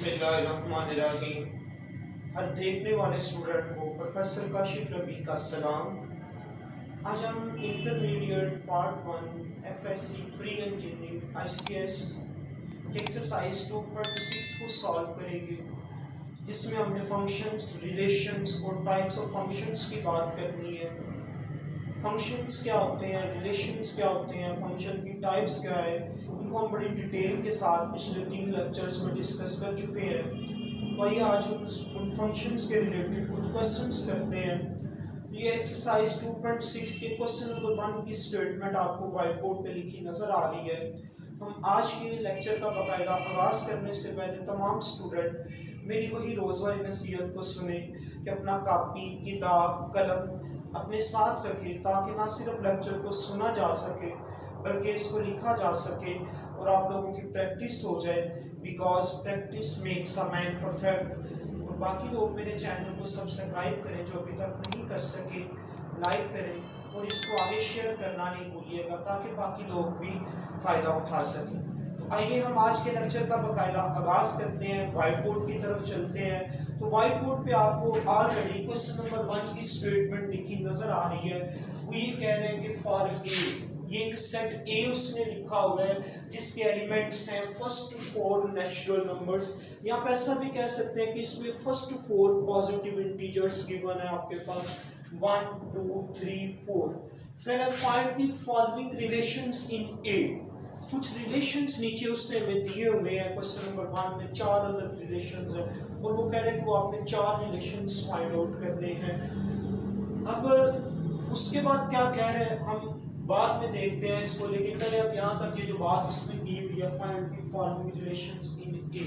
बिस्मिल्लाहिर्रहमानिर्रहीम। हर देखने वाले स्टूडेंट को प्रोफेसर काशिफ रबी का सलाम। आज हम intermediate part 1 FSc pre engineering ICS के एक्सरसाइज 2.6 को सॉल्व करेंगे, जिसमें हमने फंक्शंस, रिलेशंस और टाइप्स ऑफ फंक्शंस की बात करनी है। फंक्शंस क्या होते हैं, रिलेशंस क्या होते हैं, फंक्शन की टाइप्स क्या है, इनको हम बड़ी डिटेल के साथ पिछले 3 लेक्चर्स में डिस्कस कर चुके हैं। वही आज हम उन फंक्शंस के रिलेटेड कुछ क्वेश्चंस करते हैं। ये एक्सरसाइज 2.6 के क्वेश्चन नंबर 1 की स्टेटमेंट आपको व्हाइट बोर्ड पे लिखी नज़र आ रही है। हम आज के लेक्चर का बाकायदा आगाज़ करने से पहले तमाम स्टूडेंट मेरी वही रोज़ वाली नसीहत को सुने कि अपना कापी, किताब, कलम अपने साथ रखें, ताकि ना सिर्फ लेक्चर को सुना जा सके बल्कि इसको लिखा जा सके और आप लोगों की प्रैक्टिस हो जाए। Because practice makes a man perfect. और बाकी लोग मेरे चैनल को सब्सक्राइब करें जो अभी तक नहीं कर सके, लाइक करें और इसको आगे शेयर करना नहीं भूलिएगा, ताकि बाकी लोग भी फ़ायदा उठा सकें। तो आइए हम आज के लेक्चर का बाकायदा आगाज़ करते हैं, वाइट बोर्ड की तरफ चलते हैं। तो वाइट बोर्ड पे आपको ऑलरेडी क्वेश्चन नंबर 1 की स्टेटमेंट लिखी नज़र आ रही है। वो ये कह रहे हैं कि फॉर ए, ये एक सेट ए उसने लिखा हुआ है जिसके एलिमेंट्स हैं फर्स्ट 4 नेचुरल नंबर्स। यहाँ पे ऐसा भी कह सकते हैं कि इसमें फर्स्ट 4 पॉजिटिव इंटीजर्स गिवन है आपके पास 1 2 3 4। फिर find the following relations in A. कुछ रिलेशंस नीचे उसने हमें दिए हुए हैं। क्वेश्चन नंबर 1 में 4 अदर रिलेशंस हैं और वो कह रहे हैं कि वो आपने 4 रिलेशंस फाइंड आउट करने हैं। अब उसके बाद क्या कह रहे हैं हम बाद में देखते हैं इसको, लेकिन पहले अब यहाँ तक ये जो बात उसने की हुई है, find the following relations in A.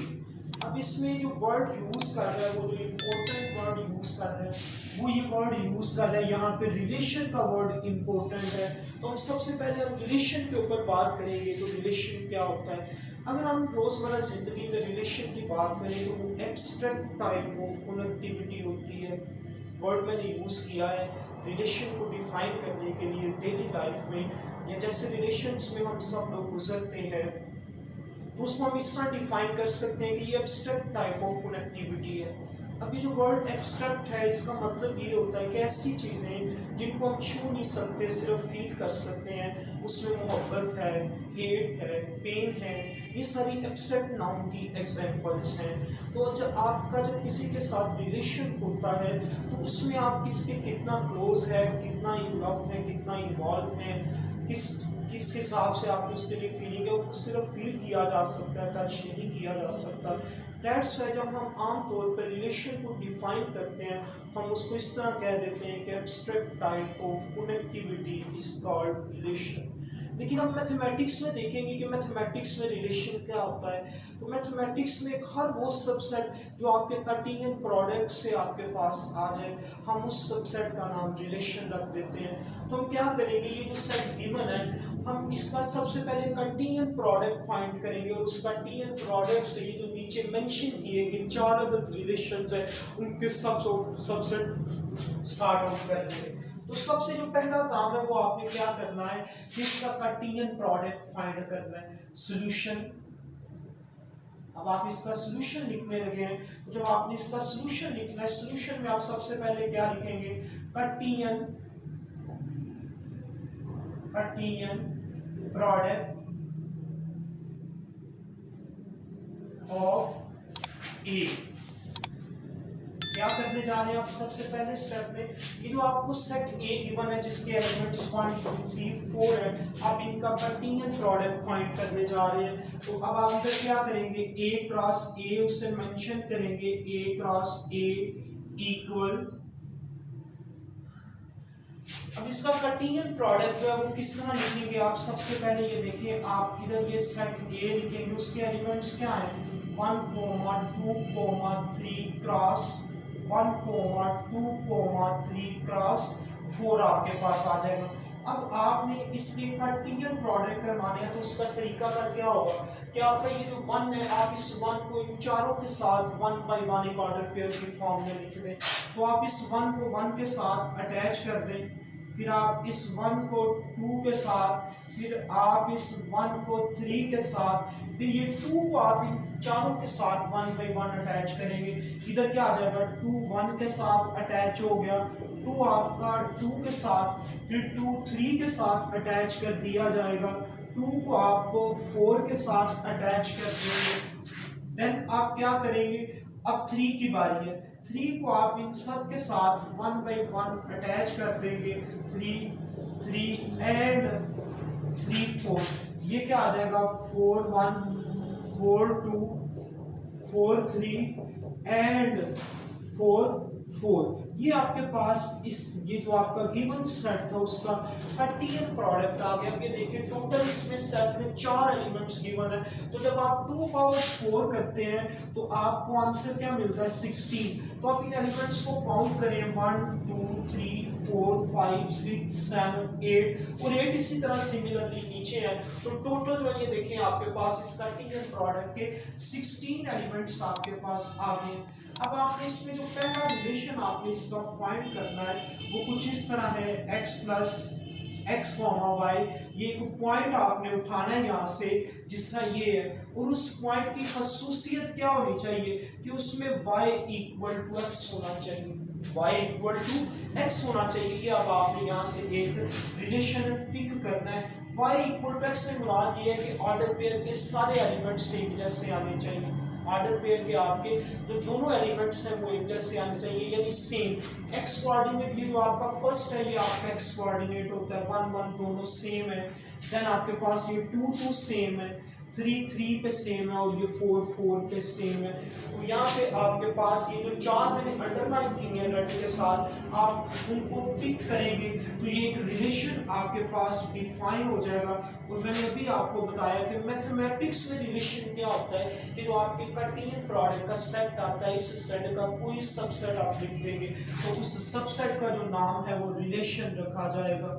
अब इसमें जो वर्ड यूज़ कर रहा है, वो जो इम्पोर्टेंट वर्ड यूज़ कर रहे हैं, वो ये वर्ड यूज़ कर रहे हैं यहाँ पे रिलेशन का वर्ड इम्पोर्टेंट है। तो हम सबसे पहले हम रिलेशन के ऊपर बात करेंगे। तो रिलेशन क्या होता है? अगर हम रोज़मर्रा ज़िंदगी में रिलेशन की बात करें तो वो एब्स्ट्रैक्ट टाइप ऑफ कनेक्टिविटी होती है। वर्ड मैंने यूज़ किया है रिलेशन को डिफाइन करने के लिए डेली लाइफ में, या जैसे रिलेशंस में हम सब लोग गुजरते हैं, तो उसको हम इस तरह डिफाइन कर सकते हैं कि ये एब्स्ट्रैक्ट टाइप ऑफ कनेक्टिविटी है। अब ये जो वर्ड एब्स्ट्रैक्ट है, इसका मतलब ये होता है कि ऐसी चीज़ें जिनको हम छू नहीं सकते, सिर्फ फील कर सकते हैं, उसमें मोहब्बत है, हेट है, पेन है, ये सारी एब्स्ट्रैक्ट नाउन की एग्जांपल्स हैं। तो जब किसी के साथ रिलेशन होता है तो उसमें आप किसके कितना क्लोज है, कितना इन लव है, कितना इन्वॉल्व है, किस हिसाब से आपकी उसके लिए फीलिंग है, वो सिर्फ फील किया जा सकता है, टच नहीं किया जा सकता। दैट्स वाई जब हम आम तौर पर रिलेशन को डिफाइन करते हैं तो हम उसको इस तरह कह देते हैं कि abstract type of connectivity is called relation. लेकिन हम मैथमेटिक्स में देखेंगे कि मैथमेटिक्स में रिलेशन क्या होता है। तो मैथमेटिक्स में हर वो सबसेट जो आपके कार्टेशियन प्रोडक्ट से आपके पास आ जाए, हम उस सबसेट का नाम रिलेशन रख देते हैं। तो हम क्या करेंगे, ये जो सेट गिवन है, हम इसका सबसे पहले कार्टेशियन प्रोडक्ट फाइंड करेंगे और उस कार्टेशियन प्रोडक्ट से ये जो नीचे मेंशन किए गए 4 अदर रिलेशंस हैं, उनके सबसेट सॉर्ट आउट कर लेंगे। तो सबसे जो पहला काम है वो आपने क्या करना है कि इसका कार्टेशियन प्रोडक्ट फाइंड करना है। सॉल्यूशन, अब आप इसका सॉल्यूशन लिखने लगे हैं, तो जब आपने इसका सॉल्यूशन लिखना है, सॉल्यूशन में आप सबसे पहले क्या लिखेंगे, कार्टेशियन प्रोडक्ट ऑफ ए। क्या करने जा रहे हैं आप सबसे पहले स्टेप में, ये जो आपको सेट ए गिवन है जिसके एलिमेंट्स 1 2 3 4 है, आप इनका कार्टेशियन प्रोडक्ट फाइंड करने जा रहे हैं। तो अब आप इधर क्या करेंगे, ए क्रॉस ए उसे मेंशन करेंगे, ए क्रॉस ए इक्वल। अब इसका कार्टेशियन प्रोडक्ट जो है वो किस तरह लिखेंगे, आप सबसे पहले ये देखिए, आप इधर ये सेट ए लिखेंगे, उसके एलिमेंट्स क्या है 1 2 3 क्रॉस 1 2 3 क्रॉस 4 आपके पास आ जाएगा। अब आपने इसके कार्टेशियन प्रोडक्ट करवाने हैं, तो उसका तरीका का क्या होगा कि आपका ये जो 1 है, आप इस 1 को इन चारों के साथ 1 बाई 1 एक ऑर्डर पेयर की फॉर्म में लिख दें। तो आप इस 1 को 1 के साथ अटैच कर दें, फिर आप इस 1 को 2 के साथ, फिर आप इस 1 को 3 के साथ, फिर ये 2 को आप इन चारों के साथ 1 बाई 1 अटैच करेंगे। इधर क्या आ जाएगा, 2 1 के साथ अटैच हो गया, 2 आपका 2 के साथ, फिर 2 3 के साथ अटैच कर दिया जाएगा, 2 को आप 4 के साथ अटैच कर देंगे। देन आप क्या करेंगे, अब 3 की बारी है, 3 को आप इन सब के साथ 1 बाई 1 अटैच कर देंगे, 3 3 एंड 3 4, ये क्या आ जाएगा, 4 1 4 2 4 3 एंड 4 4। ये आपके पास ये जो आपका गिवन सेट था उसका कार्टेशियन प्रोडक्ट आ गया। अब ये देखिए टोटल इसमें सेट में 4 एलिमेंट्स गिवन है, तो जब आप 2 पावर 4 करते हैं तो आपको आंसर क्या मिलता है, 16। तो आप इन एलिमेंट्स को काउंट करें, 1 2 3 4 5 6 7 8 और 8 इसी तरह सिमिलरली नीचे है। तो टोटल जो है ये देखें आपके पास इस कार्टेशियन प्रोडक्ट के 16 एलिमेंट्स आपके पास आ गए। अब आपने इसमें जो पहला रिलेशन आपने इसका फाइंड करना है वो कुछ इस तरह है, x plus X comma Y. ये एक पॉइंट आपने उठाना है यहाँ से जिस तरह ये है, और उस पॉइंट की खसूसियत क्या होनी चाहिए कि उसमें y इक्वल टू एक्स होना चाहिए, y इक्वल टू एक्स होना चाहिए। ये अब आपने यहाँ से एक रिलेशन पिक करना है। y इक्वल टू एक्स से मुराद ये है कि ऑर्डर पेयर के सारे एलिमेंट्स एक जैसे आने चाहिए, ऑर्डर पेयर के आपके जो दोनों एलिमेंट्स हैं वो एक जैसे आने चाहिए, यानी सेम। एक्स कोऑर्डिनेट ये जो आपका फर्स्ट है ये आपका एक्स कोऑर्डिनेट होता है, 1 1 दोनों सेम है। देन आपके पास ये 2 2 सेम है, 3 3 पे सेम है और ये 4 4 पे सेम है। तो यहाँ पे आपके पास ये जो 4 मैंने अंडरलाइन की है लड़के के साथ, आप उनको पिक करेंगे तो ये एक रिलेशन आपके पास डिफाइन हो जाएगा। और मैंने अभी आपको बताया कि मैथमेटिक्स में रिलेशन क्या होता है कि जो आपके कार्टेशियन प्रोडक्ट का सेट आता है, इस सेट का कोई सबसेट आप लिख देंगे तो उस सबसेट का जो नाम है वो रिलेशन रखा जाएगा।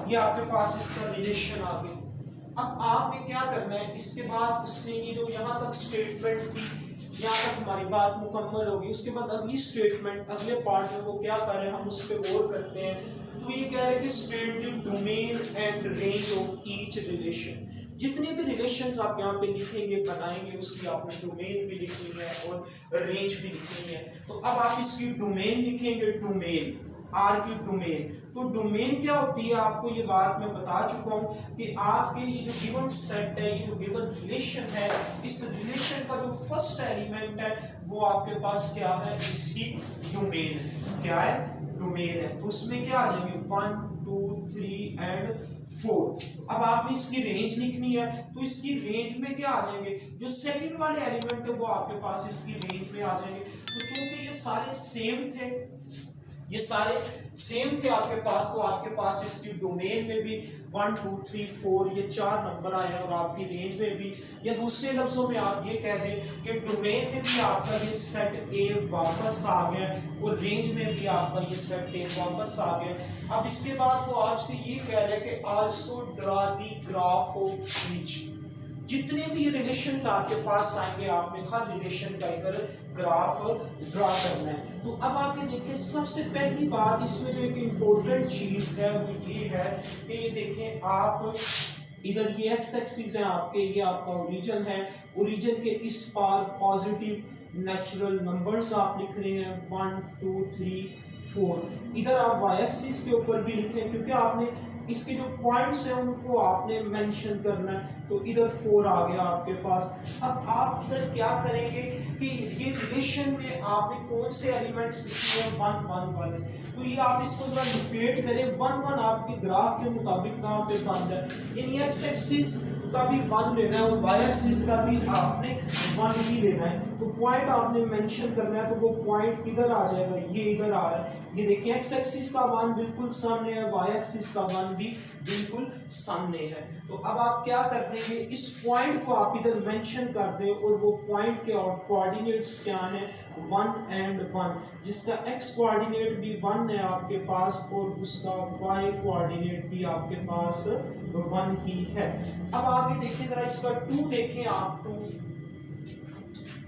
ये आपके पास इसका रिलेशन आ गया। अब आपने क्या करना है, इसके बाद उसने ये जो यहाँ तक स्टेटमेंट थी, यहाँ तक हमारी बात मुकम्मल होगी। उसके बाद अगली स्टेटमेंट अगले पार्ट में वो क्या कर रहे हैं हम उस पर गौर करते हैं। तो ये कह रहे हैं कि state the domain and range of each relation. जितने भी रिलेशंस आप यहाँ पे लिखेंगे बनाएंगे उसकी आपने डोमेन भी लिखनी है और रेंज भी लिखनी है। तो अब आप इसकी डोमेन लिखेंगे, डोमेन आर की डोमेन। तो डोमेन क्या होती है आपको ये बात मैं बता चुका हूँ कि आपके ये जो गिवन सेट है, ये जो गिवन रिलेशन है, इस रिलेशन का जो फर्स्ट एलिमेंट है वो आपके पास क्या है, इसकी डोमेन है। क्या है, डोमेन है। तो उसमें क्या आ जाएंगे 1 2 3 एंड 4। अब आपने इसकी रेंज लिखनी है तो इसकी रेंज में क्या आ जाएंगे, जो सेकंड वाले एलिमेंट है वो आपके पास इसकी रेंज में आ जाएंगे। तो चूंकि ये सारे सेम थे, ये सारे सेम थे आपके पास, तो आपके पास इसकी डोमेन में भी 1 2 3 4 ये 4 नंबर आए और आपकी रेंज में भी, या दूसरे लफ्जों में आप ये कह दें कि डोमेन में भी आपका ये सेट ए वापस आ गया और रेंज में भी आपका ये सेट ए वापस आ गया। अब इसके बाद वो आपसे ये कह रहे हैं कि also draw the graph of each. जितने भी ये रिलेशंस आपके पास आएंगे आपने हर रिलेशन का इधर ग्राफ ड्रा करना है। तो अब आप ये देखिए सबसे पहली बात इसमें जो एक इम्पोर्टेंट चीज है वो ये है कि ये देखें आप इधर ये एक्स एक्सिस है आपके, ये आपका ओरिजिन है, ओरिजिन के इस पार पॉजिटिव नेचुरल नंबर्स आप लिख रहे हैं 1 2 3 4। इधर आप वाई एक्सिस के ऊपर भी लिख रहे हैं क्योंकि आपने इसके जो पॉइंट्स हैं उनको आपने मेंशन करना है। तो इधर 4 आ गया आपके पास। अब आप इधर क्या करेंगे कि ये रिलेशन में आपने कौन से एलिमेंट्स लिखे हैं 1 1 1। तो ये आप इसको जरा रिपीट करें, 1 1 आपके ग्राफ के मुताबिक कहाँ पे बन जाए, यानी एक्स एक्सिस का भी 1 लेना है और वाई एक्सिस का भी आपने 1 ही लेना है। तो पॉइंट आपने मेंशन करना है, तो वो पॉइंट किधर आ जाएगा, ये इधर आ रहा है। ये देखिए एक्स एक्सिस का 1 बिल्कुल सामने है, वाई एक्सिस का 1 भी बिल्कुल सामने है। तो अब आप क्या कर देंगे, इस पॉइंट को आप इधर मेंशन कर दें और वो पॉइंट के कोऑर्डिनेट्स क्या हैं 1 एंड 1, जिसका एक्स कोऑर्डिनेट भी 1 है आपके पास और उसका वाई कोऑर्डिनेट भी आपके पास 1 ही है। अब आप ये देखिए जरा इसका 2 देखें आप, 2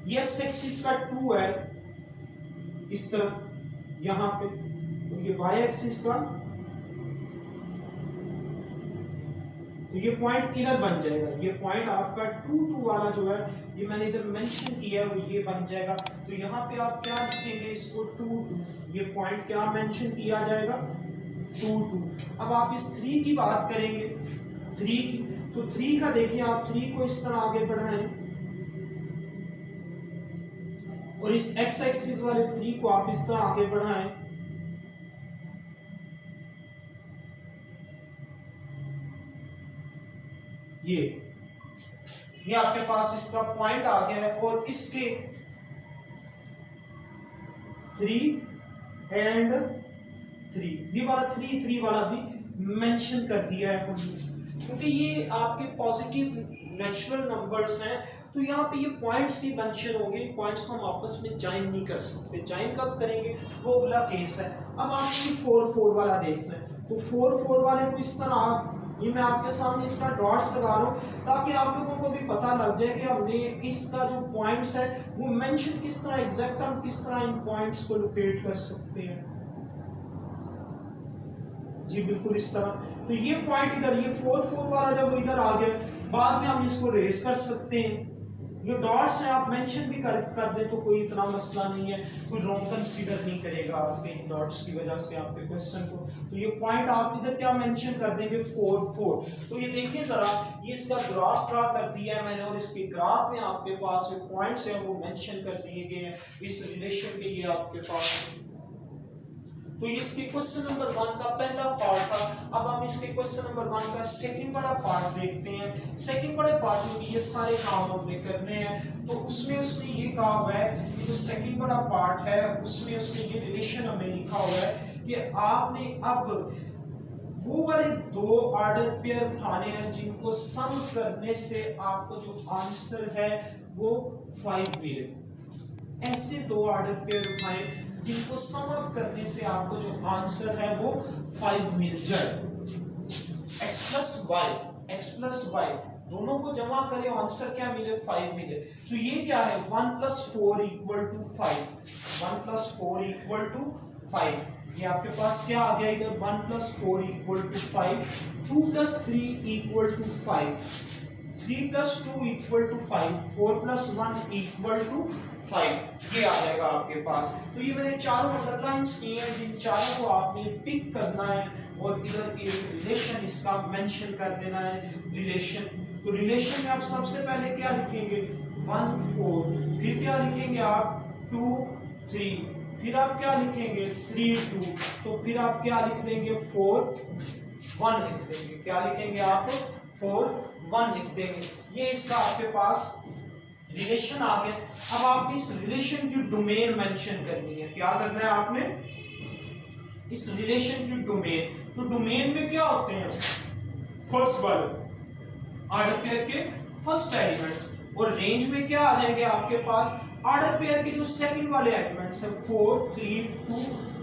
ये एक्स एक्सिस का 2 है इस तरफ यहाँ पे, ये वाई एक्सिस का, तो ये पॉइंट इधर बन जाएगा। ये पॉइंट आपका 2 2 वाला जो है ये मैंने इधर मेंशन किया है वो ये बन जाएगा। तो यहाँ पे आप क्या लिखेंगे इसको 2 2, ये पॉइंट क्या मेंशन किया जाएगा 2 2। अब आप इस 3 की बात करेंगे, 3 की, तो 3 का देखिए आप 3 को इस तरह आगे बढ़ाएं और इस एक्स एक्सिस वाले 3 को आप इस तरह आगे बढ़ाएं। ये आपके पास इसका पॉइंट आ गया है और इसके 3 एंड 3 ये वाला 3 3 वाला भी मेंशन कर दिया है क्योंकि ये आपके पॉजिटिव नेचुरल नंबर्स हैं। तो यहाँ पे ये पॉइंट्स ही मेंशन हो गए, पॉइंट्स को हम आपस में ज्वाइन नहीं कर सकते। ज्वाइन कब करेंगे वो अगला केस है। अब आप 4 4 वाला देख लें, तो 4 4 वाले को इस तरह ये मैं आपके सामने इसका डॉट्स लगा रहा हूँ ताकि आप लोगों को भी पता लग जाए कि हमने इसका जो पॉइंट्स है वो मेंशन किस तरह, एग्जैक्ट हम किस तरह इन पॉइंट्स को लोकेट कर सकते हैं। जी बिल्कुल इस तरह। तो ये पॉइंट इधर, ये 4 4 वाला जब इधर आ गया, बाद में हम इसको रेस कर सकते हैं। ये डॉट्स हैं आप मेंशन भी कर दे तो कोई इतना मसला नहीं है, कोई रॉन्ग कंसीडर नहीं करेगा आपके इन डॉट्स की वजह से आपके क्वेश्चन को। तो ये पॉइंट आप इधर क्या मेंशन कर देंगे 4 4। तो ये देखिए जरा, ये इसका ग्राफ ड्रा कर दिया है मैंने और इसके ग्राफ में आपके पास जो पॉइंट्स हैं वो मेंशन कर दिए गए हैं इस रिलेशन के। ये आपके पास, तो इसके क्वेश्चन नंबर 1 का पहला पार्ट था। अब हम इसके क्वेश्चन नंबर 1 का सेकंड बड़ा पार्ट देखते हैं। सेकंड बड़े पार्ट में भी ये सारे काम हमने करने हैं। तो उसमें उसने ये कहा हुआ है कि जो सेकंड बड़ा पार्ट है उसमें उसने ये रिलेशन हमें लिखा हुआ है कि आपने अब वो वाले 2 ऑर्डर पेयर उठाने हैं जिनको सम करने से आपको जो आंसर है वो 5 मिले। ऐसे 2 ऑर्डर पेयर उठाएं जिनको सम अप करने से आपको जो आंसर है वो 5 मिल जाए। x प्लस y दोनों को जमा करें, आंसर क्या मिले 5 मिले। तो ये क्या है 1 + 4 = 5, 1 + 4 = 5। ये आपके पास क्या आ गया इधर 1 + 4 = 5, 2 + 3 = 5, 3 + 2 = 5, 4 + 1 = 5। ये आ जाएगा आपके पास। तो ये मैंने चारों अंडरलाइंस किए हैं, जिन चारों को आपने पिक करना है और इधर एक रिलेशन इसका मेंशन कर देना है रिलेशन। तो रिलेशन में आप सबसे पहले क्या लिखेंगे 1 4, फिर क्या लिखेंगे आप 2 3, फिर आप क्या लिखेंगे 3 2, तो फिर आप क्या लिख देंगे 4 1 लिख देंगे। क्या लिखेंगे आप 4 1 लिख देंगे। ये इसका आपके पास रिलेशन आ गया। अब आप इस रिलेशन की डोमेन मेंशन करनी है। क्या करना है आपने इस रिलेशन की डोमेन। तो डोमेन में क्या होते हैं फर्स्ट वाले ऑर्डर पेयर के फर्स्ट एलिमेंट, और रेंज में क्या आ जाएंगे आपके पास ऑर्डर पेयर के जो सेकंड वाले एलिमेंट्स हैं 4 3 2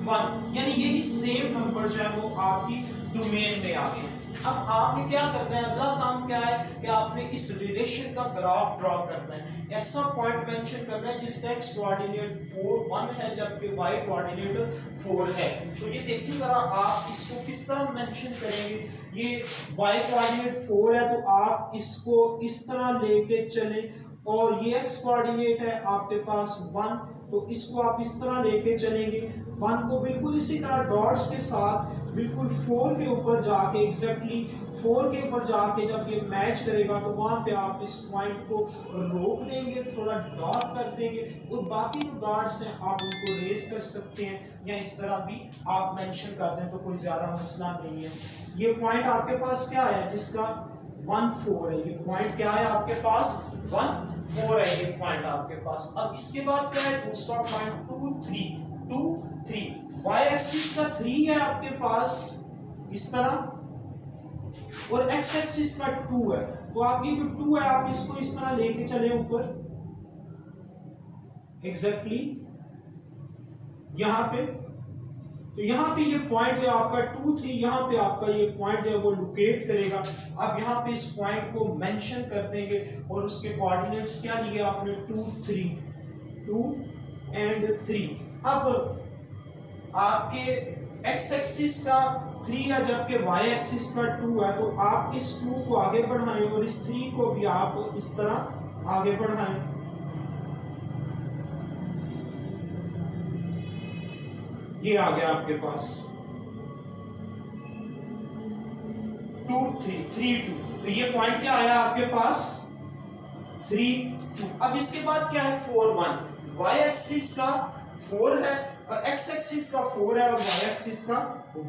1, यानी यही सेम नंबर जो है वो आपकी डोमेन में आ गए। अब आपने क्या करना है, अगला काम क्या है कि आपने इस रिलेशन का ग्राफ ड्रॉ करना है। ऐसा पॉइंट मेंशन करना है जिसका x कोऑर्डिनेट 4 1 है जबकि y कोऑर्डिनेट 4 है। तो ये देखिए जरा आप इसको किस तरह मेंशन करेंगे। ये y कोऑर्डिनेट 4 है तो आप इसको इस तरह लेके चले, और ये x कोऑर्डिनेट है आपके पास 1, तो इसको आप इस तरह लेके चलेंगे। 1 को बिल्कुल इसी तरह डॉट्स के साथ बिल्कुल 4 के ऊपर जाके एग्जैक्टली 4 के ऊपर जाके जब ये मैच करेगा तो वहां पे आप इस पॉइंट को रोक देंगे, थोड़ा डॉट कर देंगे, और बाकी जो डॉट्स हैं आप उनको रेस कर सकते हैं या इस तरह भी आप मेंशन कर दें तो कोई ज़्यादा मसला नहीं है। ये पॉइंट आपके पास क्या है जिसका 1 4 है, ये पॉइंट क्या है आपके पास 1 4 है ये पॉइंट आपके पास। अब इसके बाद क्या है दूसरा पॉइंट 2 3 y एक्सिस का 3 है आपके पास इस तरह, और x एक्सिस का 2 है। तो आपकी जो 2 है आप इसको इस तरह लेके चले ऊपर एग्जैक्टली यहाँ पे। तो यहाँ पे ये पॉइंट है आपका 2 3, यहाँ पे आपका ये पॉइंट है वो लोकेट करेगा। अब यहाँ पे इस पॉइंट को मेंशन कर देंगे और उसके कोऑर्डिनेट्स क्या लिए आपने 2 3 2 एंड 3। अब आपके एक्स एक्सिस का 3 है जबकि वाई एक्सिस का 2 है, तो आप इस 2 को आगे बढ़ाएं और इस 3 को भी आप इस तरह आगे बढ़ाएं। ये आ गया आपके पास 2 3 3 2, तो ये पॉइंट क्या आया आपके पास 3 2। अब इसके बाद क्या है 4 1, वाई एक्सिस का 4 है, एक्स एक्सिस का 4 है और वाई एक्सिस का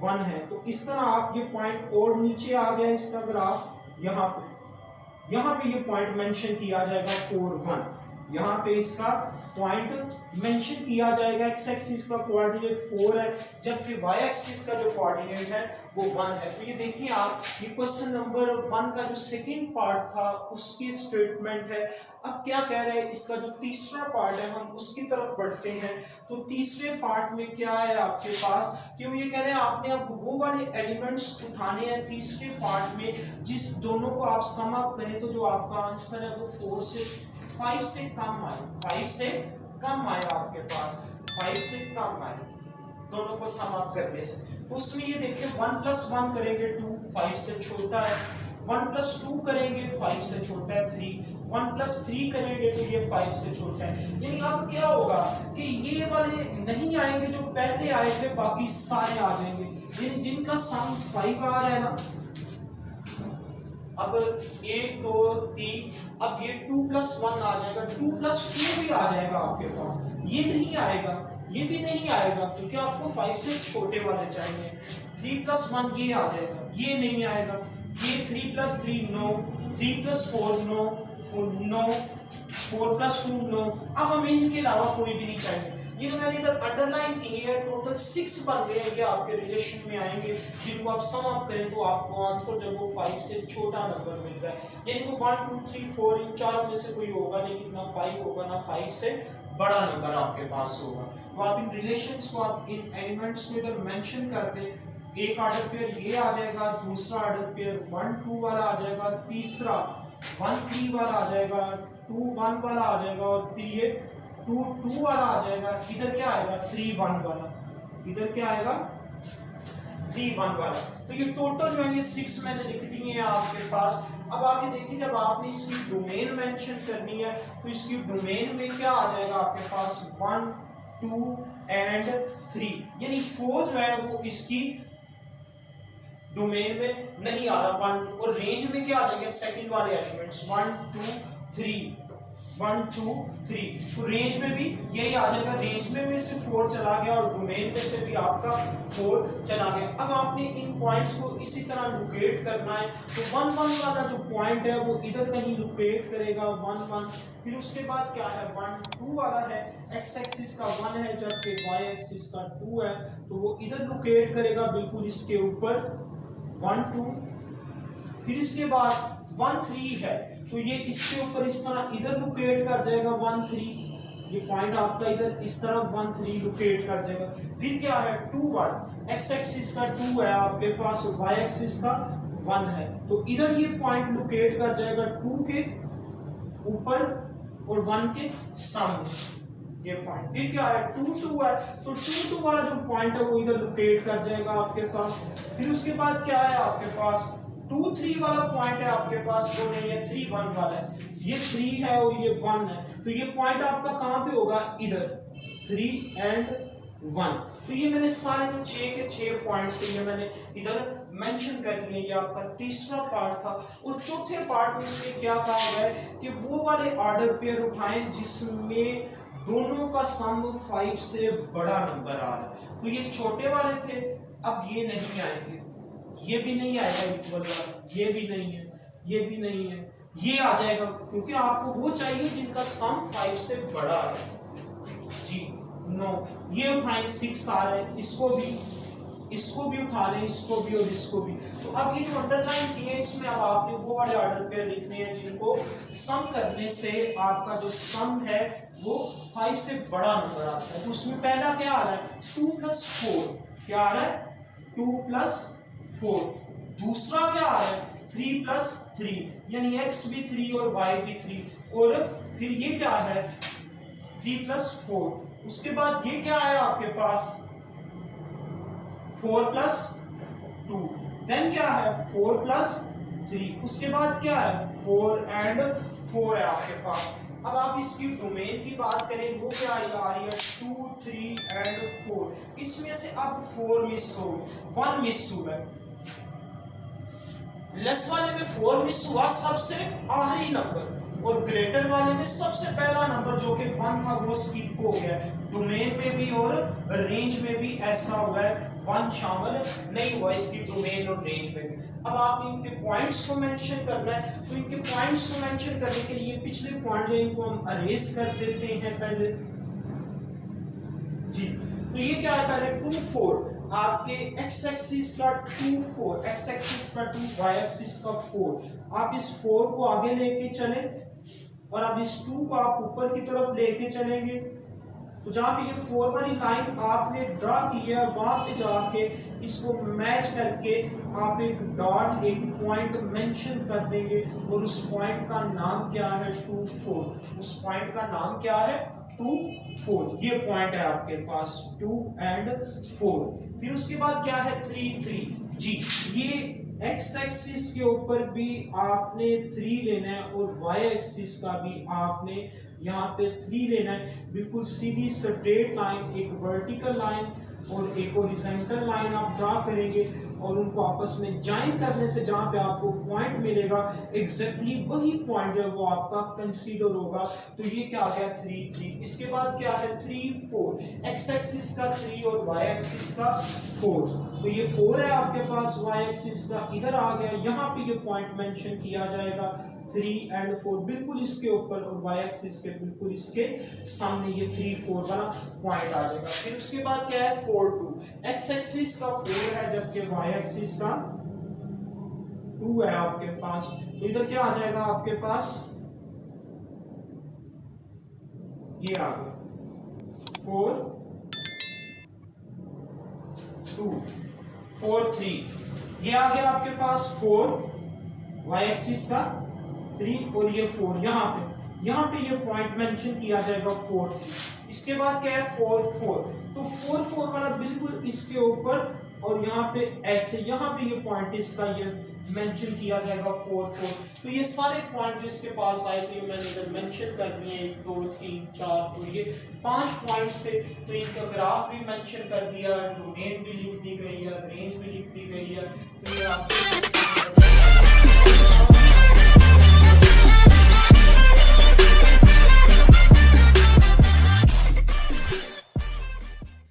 1 है। तो इस तरह आप ये पॉइंट और नीचे आ गया इसका ग्राफ, यहाँ पे ये पॉइंट मेंशन किया जाएगा 4 1, यहाँ पे इसका पॉइंट मेंशन किया जाएगा। एक्स एक्सिस का कोऑर्डिनेट 4 है जबकि वाई एक्सिस का जो कोऑर्डिनेट है वो 1 है। तो ये देखिए आप, ये क्वेश्चन नंबर 1 का जो सेकंड पार्ट था उसकी स्टेटमेंट है। अब क्या कह रहे हैं, इसका जो तीसरा पार्ट है हम उसकी तरफ बढ़ते हैं। तो तीसरे पार्ट में क्या है आपके पास कि वो ये कह रहे हैं आपने अब वो वाले एलिमेंट्स उठाने हैं तीसरे पार्ट में जिस दोनों को आप सम अप करें तो जो आपका आंसर है वो 4 से 5 से कम आए, 5 से कम आए आपके पास, 5 से कम आए दोनों को सम अप करने से। तो उसमें ये देखिए 1 + 1 करेंगे 2, 5 से छोटा है, 1 + 2 करेंगे 5 से छोटा है 3, 1 + 3 करेंगे तो ये 5 से छोटा है। यानी अब क्या होगा कि ये वाले नहीं आएंगे जो पहले आए थे, बाकी सारे आ जाएंगे, यानी जिनका सम 5 आ रहा है ना। अब 1 2 3, अब ये 2 + 1 आ जाएगा, 2 + 2 भी आ जाएगा आपके पास, ये नहीं आएगा, ये भी नहीं आएगा क्योंकि आपको 5 से छोटे वाले चाहिए। 3 + 1 ये आ जाएगा, ये नहीं आएगा, ये 3 + 3 नो, 3 + 4 नो, 4 + 2 नो। अब हमें इनके अलावा कोई भी नहीं चाहिए। ये तो मैंने इधर अंडरलाइन की है, टोटल 6 बन गए हैं, ये आपके रिलेशन में आएंगे जिनको आप सम अप करें तो आपको आंसर जब वो 5 से छोटा नंबर मिल रहा है, यानी वो 1 2 3 4 इन चारों में से कोई होगा, लेकिन ना 5 होगा ना 5 से बड़ा नंबर आपके पास होगा। तो आप इन रिलेशंस को आप इन एलिमेंट्स में इधर मेंशन कर दें। एक ऑर्डर पेयर ये आ जाएगा, दूसरा ऑर्डर पेयर 1 2 वाला आ जाएगा, तीसरा 1 3 वाला आ जाएगा, 2 1 वाला आ जाएगा और फिर ये 2 2 वाला आ जाएगा। इधर क्या आएगा 3 1 वाला, इधर क्या आएगा 3 1 वाला। तो ये टोटल जो है ये 6 मैंने लिख दिए हैं आपके पास। अब आप ये देखिए जब आपने इसकी डोमेन मेंशन करनी है तो इसकी डोमेन में क्या आ जाएगा आपके पास 1 2 and 3, यानी 4 जो है वो इसकी डोमेन में नहीं आ रहा 1, और रेंज में क्या आ जाएंगे सेकंड वाले एलिमेंट्स 1 2 3 1 2 3, तो रेंज में भी यही आ जाएगा। रेंज में से 4 चला गया और डोमेन में से भी आपका 4 चला गया। अब आपने इन पॉइंट्स को इसी तरह लोकेट करना है, तो 1 1 वाला जो पॉइंट है वो इधर कहीं लोकेट करेगा 1 1, फिर उसके बाद क्या है 1 2 वाला है, एक्स एक्सिस का 1 है जबकि वाई एक्सिस का 2 है, तो वो इधर लोकेट करेगा बिल्कुल इसके ऊपर 1 2, फिर इसके बाद 1 3 है तो ये इसके ऊपर इस तरह इधर लोकेट कर जाएगा 1 3, ये पॉइंट आपका इधर इस तरह 1 3 लोकेट कर जाएगा। फिर क्या है 2 1, एक्स एक्सिस का 2 है आपके पास और वाई एक्सिस का 1 है, तो इधर ये पॉइंट लोकेट कर जाएगा 2 के ऊपर और 1 के सामने ये पॉइंट। फिर क्या है 2 2 है तो 2 2 वाला जो पॉइंट है वो इधर लोकेट कर जाएगा आपके पास। फिर उसके बाद क्या है आपके पास 2 3 वाला पॉइंट है आपके पास, वो नहीं है 3 1 वाला है, ये 3 है और ये 1 है, तो ये पॉइंट आपका कहाँ पे होगा इधर 3 and 1। तो ये मैंने सारे 6 के 6 पॉइंट्स ये मैंने इधर मेंशन कर दिए। ये आपका तीसरा पार्ट था। और चौथे पार्ट में इसमें क्या कहा गया है कि वो वाले ऑर्डर पेयर उठाएं जिसमें दोनों का सम 5 से बड़ा नंबर आ रहा है। तो ये छोटे वाले थे, अब ये नहीं आएंगे, ये भी नहीं आएगा इक्वल वाला, ये भी नहीं है, ये भी नहीं है, ये आ जाएगा क्योंकि आपको वो चाहिए जिनका सम 5 से बड़ा है जी। नो, ये उठाएं 6 आ रहे हैं, इसको भी उठा लें, इसको भी और इसको भी। तो अब ये जो अंडरलाइन किए इसमें अब आपने वो वाले ऑर्डर पेयर लिखने हैं जिनको सम करने से आपका जो सम है वो 5 से बड़ा नंबर आता है। तो उसमें पहला क्या आ रहा है 2 + 4, क्या आ रहा है 2 + 4। दूसरा क्या आ रहा है 3 + 3, यानी x भी 3 और y भी 3, और फिर ये क्या है 3 + 4। उसके बाद ये क्या है आपके पास 4 प्लस 2, देन क्या है 4 प्लस 3, उसके बाद क्या है 4 एंड 4 है आपके पास। अब आप इसकी डोमेन की बात करें, वो क्या आ रही है 2 3 एंड 4, इसमें से अब 4 मिस हो, 1 मिस हुआ है। लेस वाले में 4 मिस हुआ, सबसे आखिरी नंबर, और ग्रेटर वाले में सबसे पहला नंबर जो कि 1 था वो स्किप हो गया। डोमेन में भी और रेंज में भी ऐसा हुआ है, 1 शामिल नहीं हुआ इसकी डोमेन और रेंज में भी। अब आपने इनके पॉइंट्स को मेंशन करना है, तो इनके पॉइंट्स को मेंशन करने के लिए पिछले पॉइंट जो इनको हम अरेज कर देते हैं पहले जी। तो ये क्या है, पहले 2 4 आपके x एक्सिस का 2 4, x एक्सिस का 2, y एक्सिस का 4, आप इस 4 को आगे लेके चलें और अब इस 2 को आप ऊपर की तरफ लेके चलेंगे। तो जहाँ पे ये 4 वाली लाइन आपने ड्रा की है, वहां पे जाके इसको मैच करके आप एक डॉट, एक पॉइंट मेंशन कर देंगे, और उस पॉइंट का नाम क्या है 2 4, उस पॉइंट का नाम क्या है 2 4, ये पॉइंट है आपके पास 2 एंड 4। फिर उसके बाद क्या है 3 3 जी, ये x एक्सिस के ऊपर भी आपने 3 लेना है और y एक्सिस का भी आपने यहाँ पे 3 लेना है। बिल्कुल सीधी स्ट्रेट लाइन, एक वर्टिकल लाइन और एक हॉरिजॉन्टल लाइन आप ड्रा करेंगे, और उनको आपस में ज्वाइन करने से जहाँ पे आपको पॉइंट मिलेगा, एग्जैक्टली वही पॉइंट जो है वो आपका कंसीडर होगा। तो ये क्या आ गया 3 3। इसके बाद क्या है 3 4, x एक्सिस का 3 और y एक्सिस का 4, तो ये 4 है आपके पास, y एक्सिस का इधर आ गया, यहाँ पे ये पॉइंट मेंशन किया जाएगा 3 एंड 4, बिल्कुल इसके ऊपर, और y एक्सिस के बिल्कुल इसके सामने ये 3 4 वाला पॉइंट आ जाएगा। फिर उसके बाद क्या है 4 2, x एक्सिस का 4 है जबकि y एक्सिस का 2 है आपके पास, तो इधर क्या आ जाएगा आपके पास, ये आ गया 4 2 4 3, ये आ गया आपके पास 4 y एक्सिस का 3 और ये 4, यहाँ पे ये पॉइंट मेंशन किया जाएगा 4 3। इसके बाद क्या है 4 4, तो 4 4 वाला बिल्कुल इसके ऊपर, और यहाँ पे ऐसे यहाँ पे ये पॉइंट इसका ये मेंशन किया जाएगा 4 4। तो ये सारे पॉइंट जो इसके पास आए थे मैंने इधर मेंशन कर दिए, 1 2 3 4, तो ये 5 पॉइंट्स थे। तो इनका ग्राफ भी मेंशन कर दिया, डोमेन भी लिख दी गई है, रेंज भी लिख दी गई है। तो ये आप